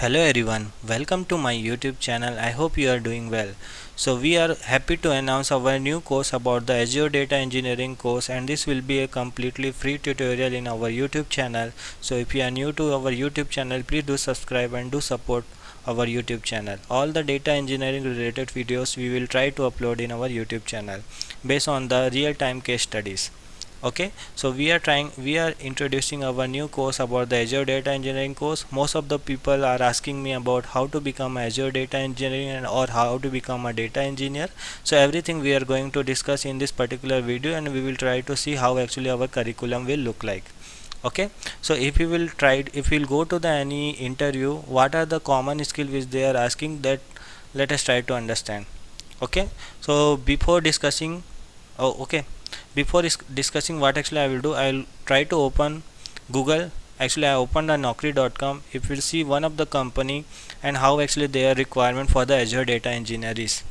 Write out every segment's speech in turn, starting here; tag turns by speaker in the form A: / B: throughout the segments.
A: Hello everyone, welcome to my YouTube channel. I hope you are doing well. So we are happy to announce our new course about the Azure Data Engineering course, and this will be a completely free tutorial in our YouTube channel. So if you are new to our YouTube channel, please do subscribe and do support our YouTube channel. All the data engineering related videos we will try to upload in our YouTube channel based on the real-time case studies. Okay, so we are introducing our new course about the Azure Data Engineering course. Most of the people are asking me about how to become Azure Data Engineering or how to become a data engineer. So everything we are going to discuss in this particular video, and we will try to see how actually our curriculum will look like. Okay, so if you will go to the any interview, what are the common skill which they are asking, that let us try to understand. Okay, so before discussing, okay, discussing what actually I will do, I'll try to open Google. Actually I opened the naukri.com. If you see one of the company and how actually their requirement for the Azure data engineer is,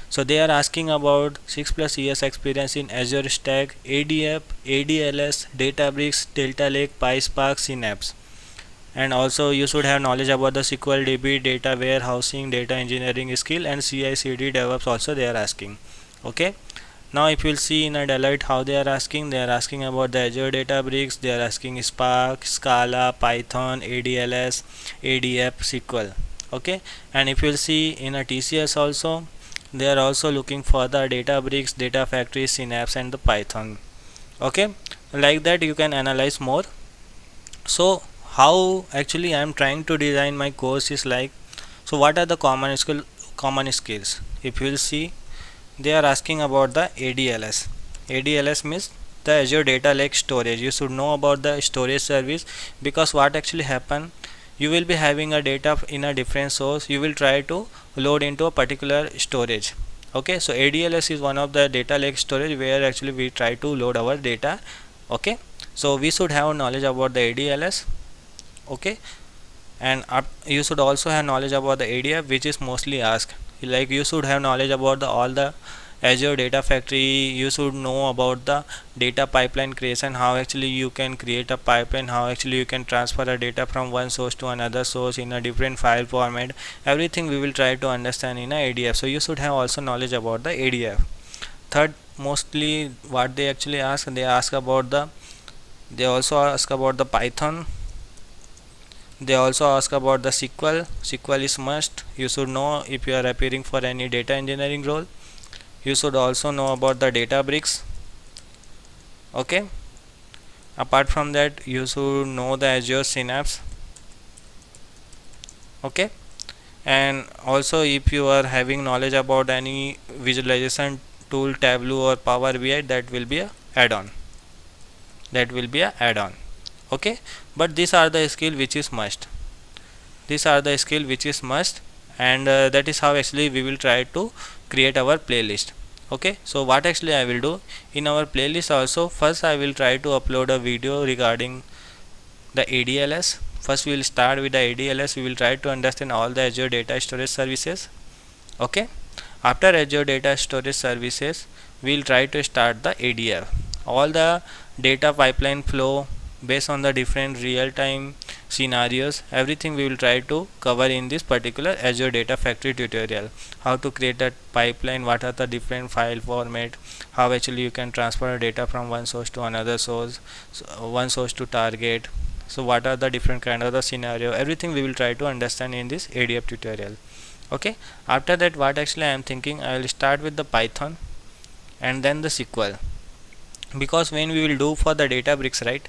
A: so they are asking about 6+ years experience in Azure Stack, ADF, ADLS, Databricks, Delta Lake, PySpark, Synapse, and also you should have knowledge about the SQL DB, data warehousing, data engineering skill, and CI/CD DevOps also they are asking. Okay, now if you'll see in a Deloitte how they are asking about the Azure Databricks, they are asking Spark, Scala, Python, ADLS, ADF, SQL. Okay, and if you'll see in a TCS also, they are also looking for the Databricks, Data Factory, Synapse, and the Python. Okay, like that you can analyze more. So how actually I am trying to design my course is like, so what are the common skills? If you will see, they are asking about the ADLS. ADLS means the Azure Data Lake Storage. You should know about the storage service, because what actually happen, you will be having a data in a different source, you will try to load into a particular storage. Okay, so ADLS is one of the data lake storage where actually we try to load our data. Okay, so we should have knowledge about the ADLS. Okay, and you should also have knowledge about the ADF, which is mostly asked. Like you should have knowledge about all the Azure Data Factory. You should know about the data pipeline creation, how actually you can create a pipeline, how actually you can transfer a data from one source to another source in a different file format. Everything we will try to understand in a ADF. So you should have also knowledge about the ADF. Third, mostly what they actually ask, they also ask about the Python. They also ask about the SQL. SQL is must. You should know if you are appearing for any data engineering role. You should also know about the Databricks. Okay, apart from that you should know the Azure Synapse. Okay, and also if you are having knowledge about any visualization tool, Tableau or Power BI, that will be a add-on. Okay, but these are the skill which is must. And that is how actually we will try to create our playlist. Okay, so what actually I will do in our playlist also, first I will try to upload a video regarding the ADLS. First we will start with the ADLS. We will try to understand all the Azure data storage services. Okay, after Azure data storage services we will try to start the ADF, all the data pipeline flow based on the different real-time scenarios. Everything we will try to cover in this particular Azure Data Factory tutorial. How to create a pipeline, what are the different file format, how actually you can transfer data from one source to another source, one source to target. So what are the different kind of the scenario, everything we will try to understand in this ADF tutorial. Okay, after that what actually I am thinking, I will start with the Python and then the SQL, because when we will do for the Databricks, right,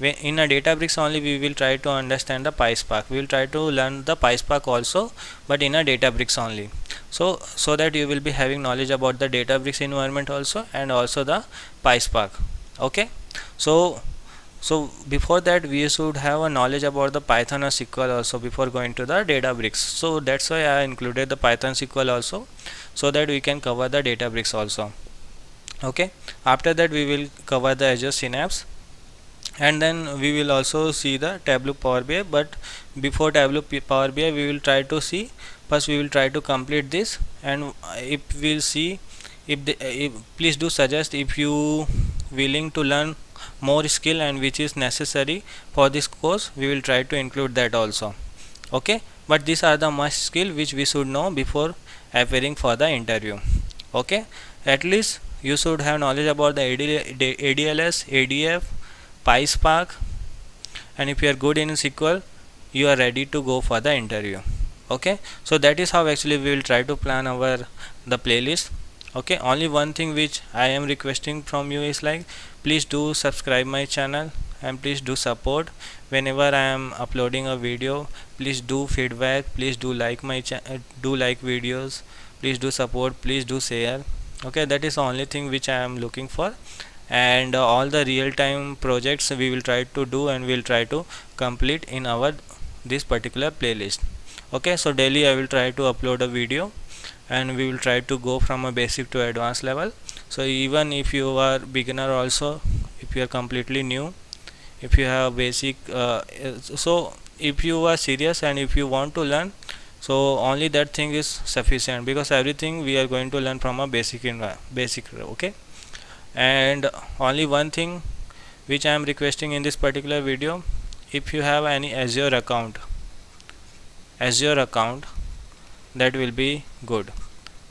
A: in a Databricks only we will try to understand the PySpark. We will try to learn the PySpark also, but in a Databricks only. So that you will be having knowledge about the Databricks environment also, and also the PySpark. Okay, so before that we should have a knowledge about the Python or SQL also before going to the Databricks. So that's why I included the Python SQL also, so that we can cover the Databricks also. Okay, after that we will cover the Azure Synapse, and then we will also see the Tableau Power BI. But before Tableau Power BI we will try to see, first we will try to complete this, and if we'll see, if please do suggest if you willing to learn more skill and which is necessary for this course, we will try to include that also. Okay, but these are the must skill which we should know before appearing for the interview. Okay, at least you should have knowledge about the ADLS, ADF, PySpark, and if you are good in SQL, you are ready to go for the interview. Okay, so that is how actually we will try to plan our the playlist. Okay, only one thing which I am requesting from you is like, please do subscribe my channel and please do support whenever I am uploading a video. Please do feedback, please do like my do like videos, please do support, please do share. Okay, that is the only thing which I am looking for. And all the real time projects we will try to do and we'll try to complete in our this particular playlist. Okay, so daily I will try to upload a video and we will try to go from a basic to advanced level. So even if you are beginner also, if you are completely new, if you have basic so if you are serious and if you want to learn, so only that thing is sufficient, because everything we are going to learn from a basic. Okay, and only one thing which I am requesting in this particular video, if you have any Azure account, that will be good.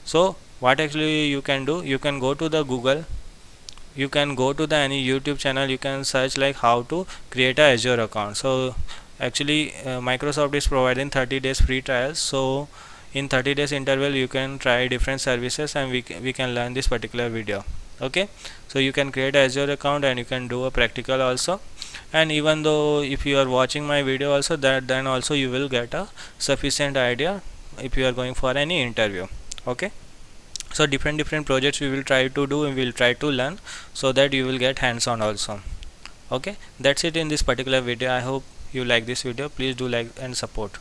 A: So what actually you can do, you can go to the Google, you can go to the any YouTube channel, you can search like how to create a Azure account. So actually Microsoft is providing 30 days free trials, so in 30 days interval you can try different services and we can learn this particular video. Okay, so you can create a Azure account and you can do a practical also. And even though if you are watching my video also, that then also you will get a sufficient idea if you are going for any interview. Okay, so different projects we will try to do and we will try to learn, so that you will get hands on also. Okay, that's it in this particular video. I hope you like this video. Please do like and support.